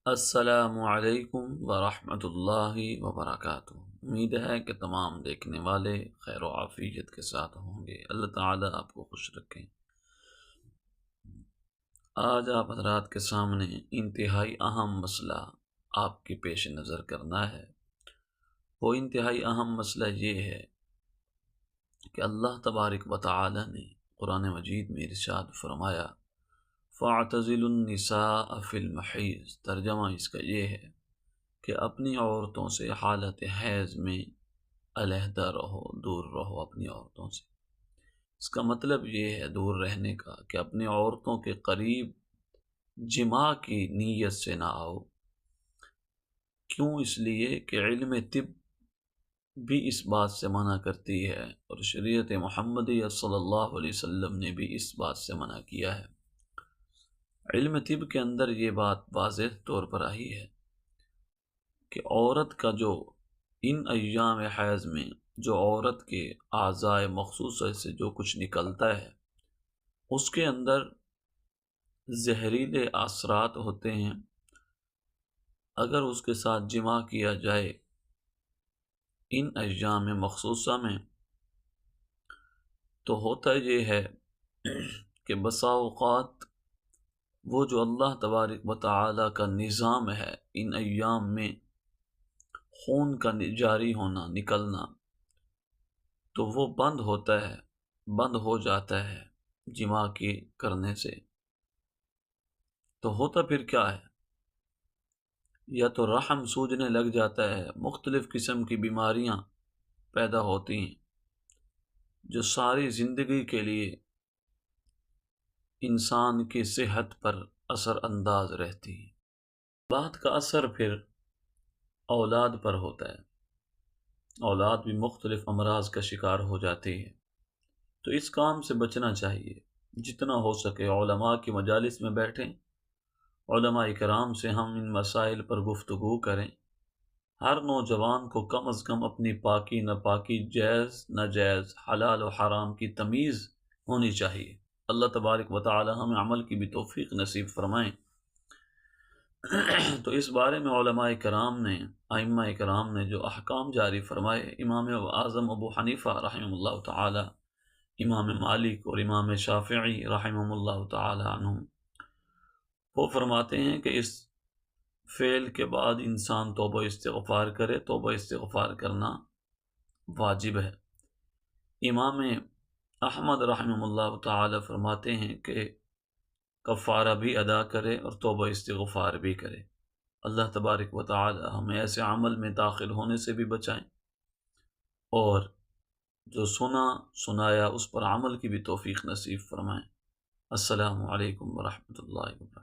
السلام علیکم ورحمۃ اللہ وبرکاتہ۔ امید ہے کہ تمام دیکھنے والے خیر و عافیت کے ساتھ ہوں گے۔ اللہ تعالیٰ آپ کو خوش رکھیں۔ آج آپ حضرات کے سامنے انتہائی اہم مسئلہ آپ کے پیش نظر کرنا ہے۔ وہ انتہائی اہم مسئلہ یہ ہے کہ اللہ تبارک و تعالیٰ نے قرآن مجید میں ارشاد فرمایا فَاعْتَزِلُوا النِّسَاءَ فِي الْمَحِيضِ۔ ترجمہ اس کا یہ ہے کہ اپنی عورتوں سے حالت حیض میں علیحدہ رہو، دور رہو اپنی عورتوں سے۔ اس کا مطلب یہ ہے دور رہنے کا کہ اپنی عورتوں کے قریب جماع کی نیت سے نہ آؤ۔ کیوں؟ اس لیے کہ علم طب بھی اس بات سے منع کرتی ہے اور شریعت محمدیہ صلی اللہ علیہ وسلم نے بھی اس بات سے منع کیا ہے۔ علم طب کے اندر یہ بات واضح طور پر آئی ہے کہ عورت کا جو ان ایام حیض میں جو عورت کے اعضاء مخصوصہ سے جو کچھ نکلتا ہے اس کے اندر زہریلے اثرات ہوتے ہیں۔ اگر اس کے ساتھ جماع کیا جائے ان ایام مخصوصہ میں تو ہوتا یہ ہے کہ بسا اوقات وہ جو اللہ تبارک و تعالی کا نظام ہے ان ایام میں خون کا جاری ہونا نکلنا تو وہ بند ہوتا ہے، بند ہو جاتا ہے جماع کی کرنے سے۔ تو ہوتا پھر کیا ہے؟ یا تو رحم سوجنے لگ جاتا ہے، مختلف قسم کی بیماریاں پیدا ہوتی ہیں جو ساری زندگی کے لیے انسان کی صحت پر اثر انداز رہتی ہے۔ بات کا اثر پھر اولاد پر ہوتا ہے، اولاد بھی مختلف امراض کا شکار ہو جاتی ہے۔ تو اس کام سے بچنا چاہیے، جتنا ہو سکے علماء کی مجالس میں بیٹھیں، علماء کرام سے ہم ان مسائل پر گفتگو کریں۔ ہر نوجوان کو کم از کم اپنی پاکی ناپاکی، جائز ناجائز، حلال و حرام کی تمیز ہونی چاہیے۔ اللہ تبارک و تعالی ہمیں عمل کی بھی توفیق نصیب فرمائیں۔ تو اس بارے میں علماء کرام نے، ائمہ کرام نے جو احکام جاری فرمائے، امام اعظم ابو حنیفہ رحمہ اللہ تعالی، امام مالک اور امام شافعی رحمہ اللہ تعالی عنہم، وہ فرماتے ہیں کہ اس فعل کے بعد انسان توبہ استغفار کرے۔ توبہ استغفار کرنا واجب ہے۔ امام احمد رحمہ اللہ تعالی فرماتے ہیں کہ کفارہ بھی ادا کرے اور توبہ استغفار بھی کرے۔ اللہ تبارک و تعالی ہمیں ایسے عمل میں داخل ہونے سے بھی بچائیں اور جو سنایا اس پر عمل کی بھی توفیق نصیب فرمائیں۔ السلام علیکم ورحمۃ اللہ وبرکاتہ۔